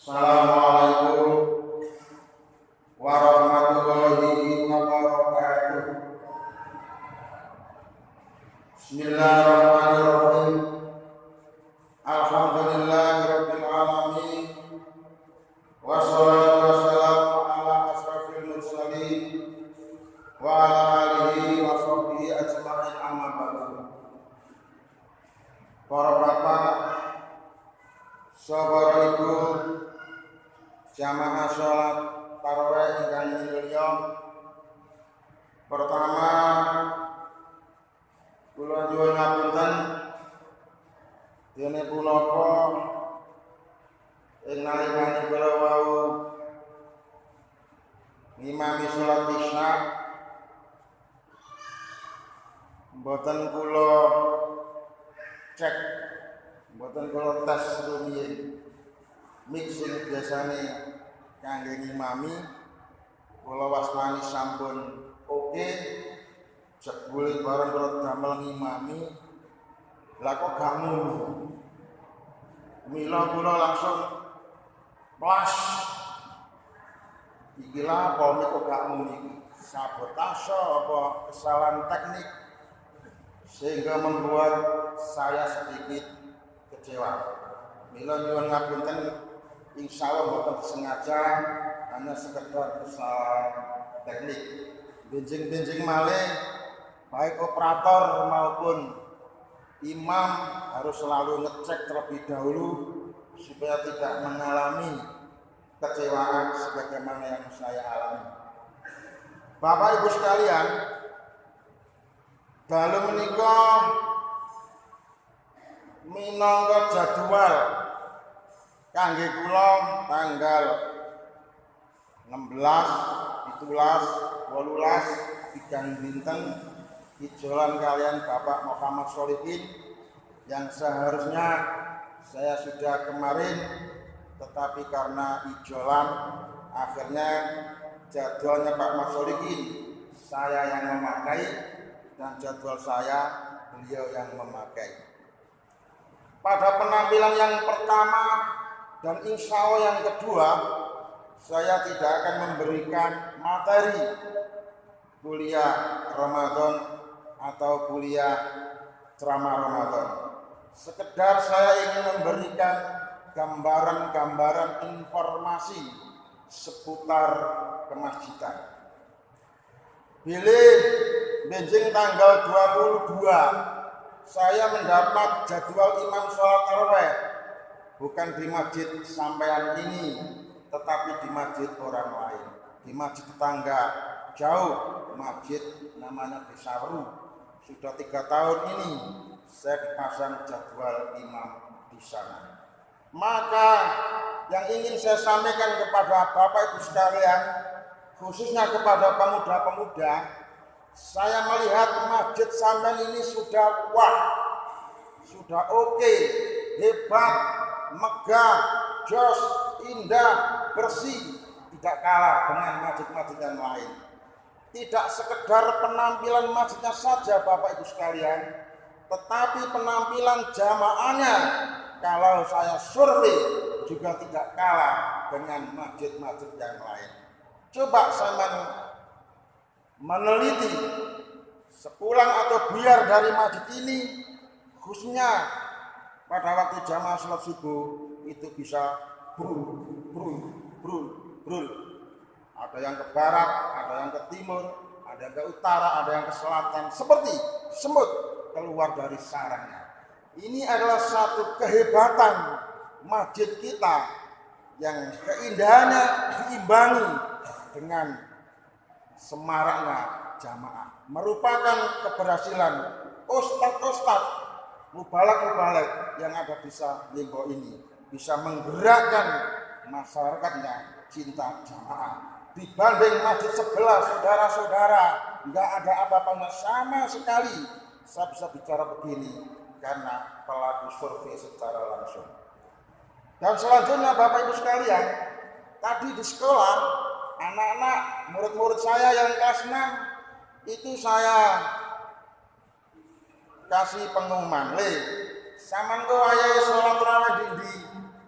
Assalamualaikum warahmatullahi wabarakatuh. Bismillahirrahmanirrahim. Alhamdulillahirabbil alamin. Wassalatu wassalamu ala asrofil mursalin wa ala alihi wa sahbihi ajma'in, amma ba'du. Para bapak, saudara ibu, jamaah sholat tarawih ingkang minulya, pertama kula nyuwun ngapunten dene punapa ing nalikane kula wau ngimami sholat isya mboten kula cek, mboten kula tes rumiyin mixing biasane kangge ngimami, kula wasmani sampun oke, jebule bareng kula damel ngimami lah kok gak ngono. Mila kula langsung plas iki lah apa kok gak ngono iki, sabotase apa kesalahan teknik sehingga membuat saya sedikit kecewa. Mila nyuwun ngapunten, insyaallah boten sengaja, hanya sekedar kesalahan teknik. Benjing-benjing malih baik operator maupun imam harus selalu ngecek terlebih dahulu supaya tidak mengalami kecewaan sebagaimana yang saya alami. Bapak Ibu sekalian, dalu menika minangka jadwal kangge kula tanggal 16, 17, 18 tigang dinten ijolan kalian Bapak Muhammad Sholihin yang seharusnya saya sudah kemarin, tetapi karena ijolan akhirnya jadwalnya Pak Mas Sholihin saya yang memakai dan jadwal saya beliau yang memakai. Pada penampilan yang pertama dan insya Allah yang kedua, saya tidak akan memberikan materi kuliah Ramadan atau kuliah ceramah Ramadan. Sekedar saya ingin memberikan gambaran-gambaran informasi seputar kemasjidan. Pilih benjing tanggal 22 saya mendapat jadwal imam sholat tarawih bukan di masjid sampean ini, tetapi di masjid orang lain, di masjid tetangga jauh, masjid namanya Desaru. Sudah 3 tahun ini saya dipasang jadwal imam di sana. Maka yang ingin saya sampaikan kepada Bapak Ibu sekalian, khususnya kepada pemuda-pemuda, saya melihat masjid sampean ini sudah wah, sudah oke, hebat, megah, jos, indah, bersih, tidak kalah dengan masjid-masjid yang lain. Tidak sekedar penampilan masjidnya saja Bapak Ibu sekalian, tetapi penampilan jamaahnya kalau saya survei juga tidak kalah dengan masjid-masjid yang lain. Coba saya meneliti sepulang atau biar dari masjid ini, khususnya pada waktu jamaah sholat subuh itu bisa brul. Ada yang ke barat, ada yang ke timur, ada yang ke utara, ada yang ke selatan, seperti semut keluar dari sarangnya. Ini adalah satu kehebatan masjid kita yang keindahannya diimbangi dengan semaraknya jamaah. Merupakan keberhasilan ustadz-ustadz mubalak-mubalak yang ada di Linggo ini, bisa menggerakkan masyarakatnya cinta jamaah. Dibanding masjid sebelah, saudara-saudara, nggak ada apa-apanya sama sekali. Saya bisa bicara begini karena pelaku survei secara langsung. Dan selanjutnya Bapak Ibu sekalian, tadi di sekolah anak-anak murid-murid saya yang kelas 6 itu saya kasih pengumuman, sampean kok ayahe salat tarawih di.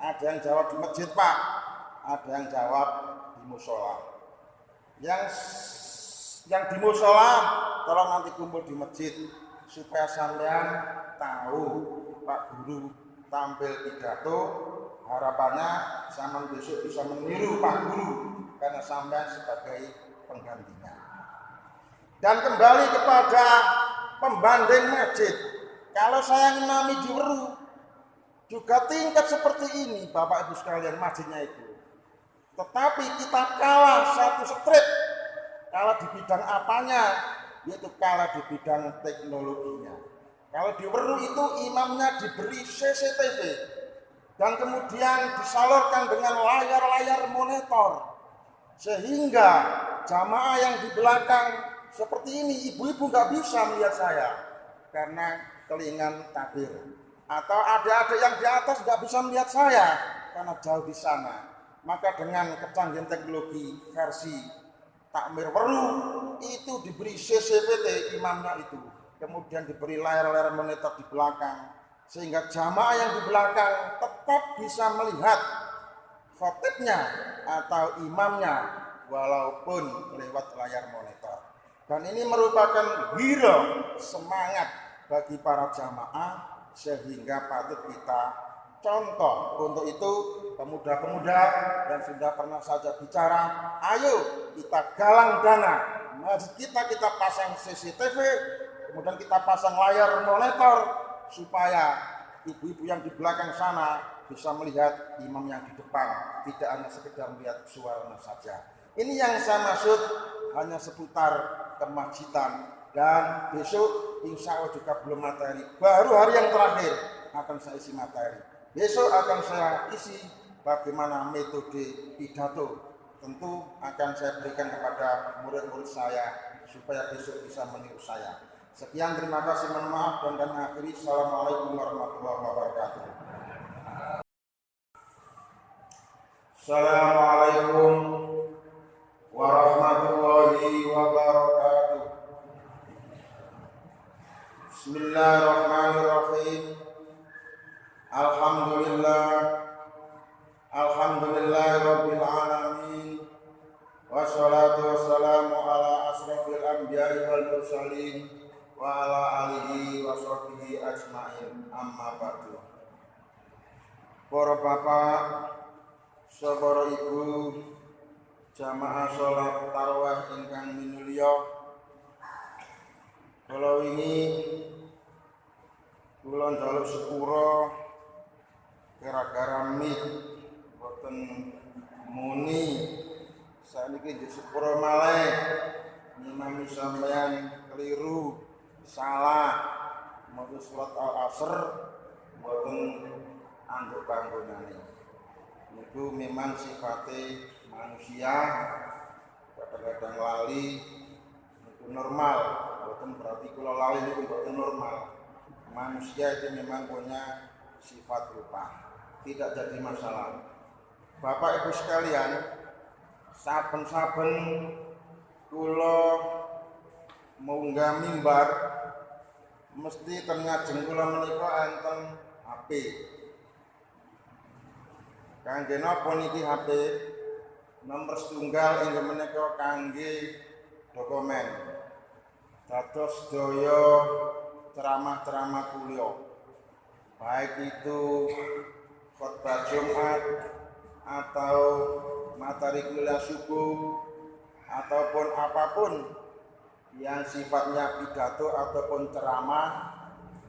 Ada yang jawab di masjid, Pak. ada yang jawab di musola. Yang di musola tolong nanti kumpul di masjid supaya sampean tahu Pak Guru tampil pidato. Harapannya sampean besok bisa meniru Pak Guru karena sampean sebagai penggantinya. Dan kembali kepada pembanding masjid, kalau saya ngimami di Weru juga tingkat seperti ini Bapak Ibu sekalian masjidnya itu. Tetapi kita kalah satu strip, kalah di bidang apanya, yaitu kalah di bidang teknologinya. Kalau di Weru itu imamnya diberi CCTV dan kemudian disalurkan dengan layar-layar monitor, sehingga jamaah yang di belakang seperti ini, ibu-ibu nggak bisa melihat saya karena kelingan takbir, atau adik-adik yang di atas nggak bisa melihat saya karena jauh di sana. Maka dengan kecanggihan teknologi versi takmir Weru itu diberi CCTV imamnya itu, kemudian diberi layar-layar monitor di belakang, sehingga jamaah yang di belakang tetap bisa melihat khotibnya atau imamnya walaupun lewat layar monitor. Dan ini merupakan hero semangat bagi para jamaah sehingga patut kita contoh. Untuk itu pemuda-pemuda yang sudah pernah saja bicara, ayo kita galang dana masjid kita pasang CCTV, kemudian kita pasang layar monitor supaya ibu-ibu yang di belakang sana bisa melihat imam yang di depan, tidak hanya sekedar melihat suaranya saja. Ini yang saya maksud, hanya seputar kemasjidan. Dan besok insya Allah juga belum materi, baru hari yang terakhir akan saya isi materi. Besok akan saya isi bagaimana metode pidato, tentu akan saya berikan kepada murid-murid saya supaya besok bisa meniru saya. Sekian, terima kasih, mohon maaf, dan akhiri. Assalamualaikum warahmatullahi wabarakatuh. Assalamualaikum warahmatullahi wabarakatuh. Bismillahirrahmanirrahim. Alhamdulillahirabbil alamin. Wassalatu wassalamu ala asrofil anbiya'i wal mursalin wa ala alihi wa sahbihi ajma'in, amma ba'du. Para bapak, para ibu, jamaah sholat tarawih ingkang minulya, kula wingi kula njaluk sepura gara-gara mik boten muni, saniki njuk sepura malih nyimami sampeyan keliru, salah maca surat Al-Asr boten anggo panggonane. Niku memang sifate manusia, kadang-kadang lali, itu normal, boten berarti kula lali niku boten normal. Manusia itu memang punya sifat lupa, tidak jadi masalah. Bapak Ibu sekalian, saben-saben kula munggah mimbar mesti ten ngajeng kula menika enten HP. Kangge napa niki HP? Nomor setunggal inggih menika kangge dokumen dados sedaya ceramah-ceramah kuliah, baik itu khotbah Jumat atau materi kuliah subuh ataupun apapun yang sifatnya pidato ataupun ceramah,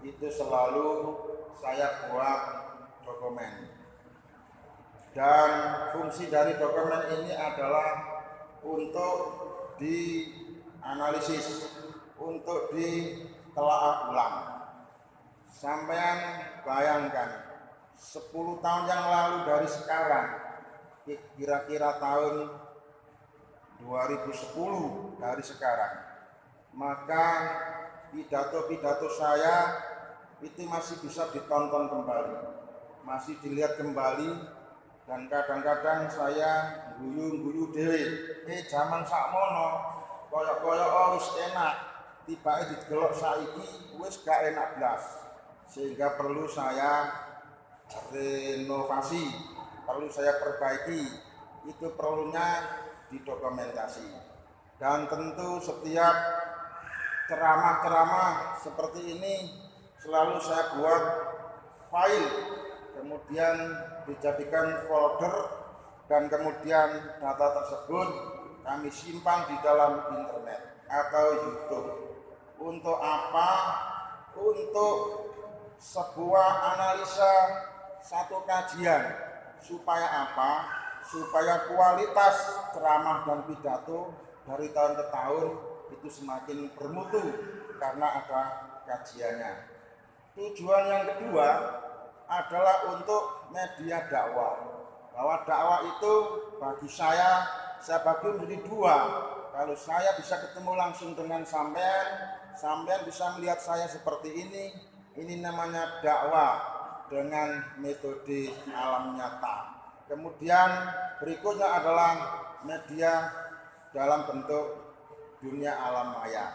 itu selalu saya buat dokumen. Dan fungsi dari dokumen ini adalah untuk dianalisis, untuk ditelaah ulang. Sampean bayangkan 10 tahun yang lalu dari sekarang, kira-kira tahun 2010 dari sekarang, maka pidato-pidato saya itu masih bisa ditonton kembali, masih dilihat kembali. Dan kadang-kadang saya guyu-guyu dhewe, zaman sakmono koyok-koyok wis enak, tibake didelok saiki wis gak enak blas. Sehingga perlu saya renovasi, perlu saya perbaiki. itu perlunya didokumentasi. Dan tentu setiap ceramah-ceramah seperti ini selalu saya buat file, kemudian dijadikan folder, dan kemudian data tersebut kami simpan di dalam internet atau YouTube. Untuk apa? Untuk sebuah analisa satu kajian. Supaya apa? Supaya kualitas ceramah dan pidato dari tahun ke tahun itu semakin bermutu karena ada kajiannya. Tujuan yang kedua adalah untuk media dakwah. Bahwa dakwah itu bagi saya bagi menjadi dua. Kalau saya bisa ketemu langsung dengan sampean bisa melihat saya seperti ini namanya dakwah dengan metode alam nyata. Kemudian berikutnya adalah media dalam bentuk dunia alam maya.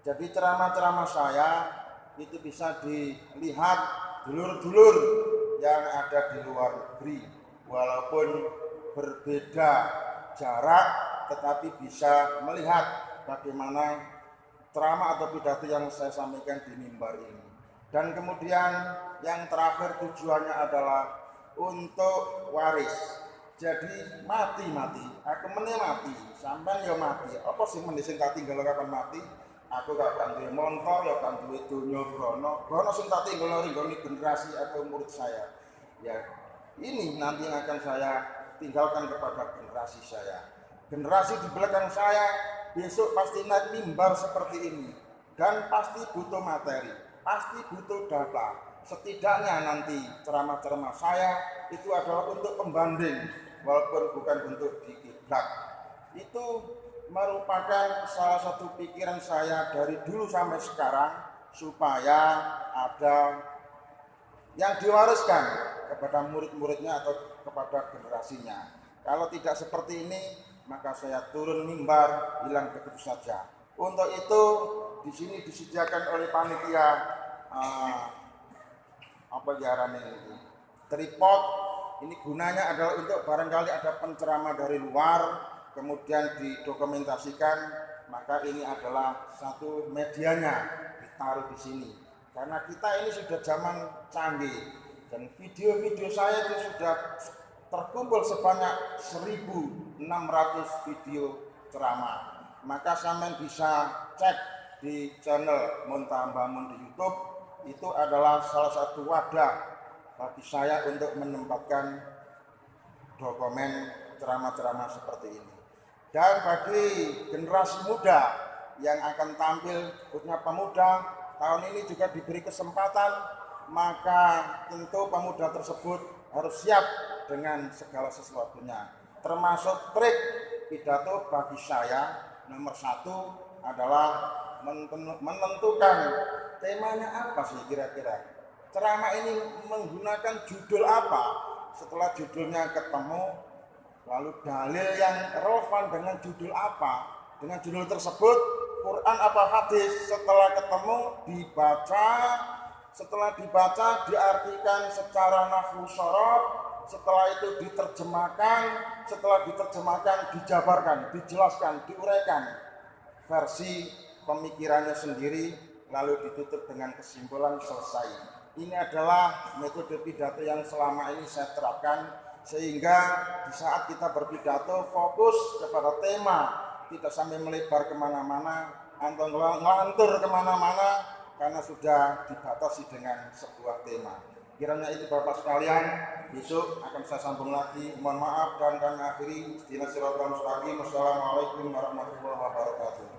Jadi ceramah-ceramah saya itu bisa dilihat dulur-dulur yang ada di luar negeri, walaupun berbeda jarak tetapi bisa melihat bagaimana ceramah atau pidato yang saya sampaikan di mimbar ini. Dan kemudian yang terakhir tujuannya adalah untuk waris. Jadi mati, aku mati, sampean ya mati. Apa sih mending tak tinggal kapan mati? Aku gak akan duwe montor, ya akan duwe donya brono sing tak tinggal nggone generasi atau murid saya. Ya, ini nanti yang akan saya tinggalkan kepada generasi saya. Generasi di belakang saya besok pasti naik mimbar seperti ini dan pasti butuh materi, pasti butuh data. Setidaknya nanti ceramah-ceramah saya itu adalah untuk pembanding, walaupun bukan untuk dikiblat. Itu merupakan salah satu pikiran saya dari dulu sampai sekarang, supaya ada yang diwariskan kepada murid-muridnya atau kepada generasinya. Kalau tidak seperti ini, maka saya turun mimbar hilang begitu saja. Untuk itu di sini disediakan oleh panitia tripod. Ini gunanya adalah untuk barangkali ada penceramah dari luar, kemudian didokumentasikan, maka ini adalah satu medianya ditaruh di sini. Karena kita ini sudah zaman canggih dan video-video saya itu sudah terkumpul sebanyak 1.600 video ceramah. Maka sampean bisa cek di channel Muntah Bangun di YouTube. Itu adalah salah satu wadah bagi saya untuk menempatkan dokumen ceramah-ceramah seperti ini. Dan bagi generasi muda yang akan tampil, khususnya pemuda, tahun ini juga diberi kesempatan, maka tentu pemuda tersebut harus siap dengan segala sesuatunya. Termasuk trik pidato bagi saya, nomor 1 adalah menentukan temanya apa sih kira-kira. Ceramah ini menggunakan judul apa? Setelah judulnya ketemu, lalu dalil yang relevan dengan judul apa? Dengan judul tersebut, Quran apa hadis? Setelah ketemu, dibaca. Setelah dibaca, diartikan secara nahwu shorof. Setelah itu diterjemahkan. Setelah diterjemahkan, dijabarkan, dijelaskan, diuraikan versi pemikirannya sendiri, lalu ditutup dengan kesimpulan selesai. Ini adalah metode pidato yang selama ini saya terapkan, sehingga di saat kita berpidato fokus kepada tema, tidak sampai melebar kemana-mana atau ngelantur kemana-mana karena sudah dibatasi dengan sebuah tema. Kiranya itu Bapak sekalian, besok akan saya sambung lagi. Mohon maaf dan kami akhiri. Ihdinash shiratal mustaqim. Wassalamualaikum warahmatullahi wabarakatuh.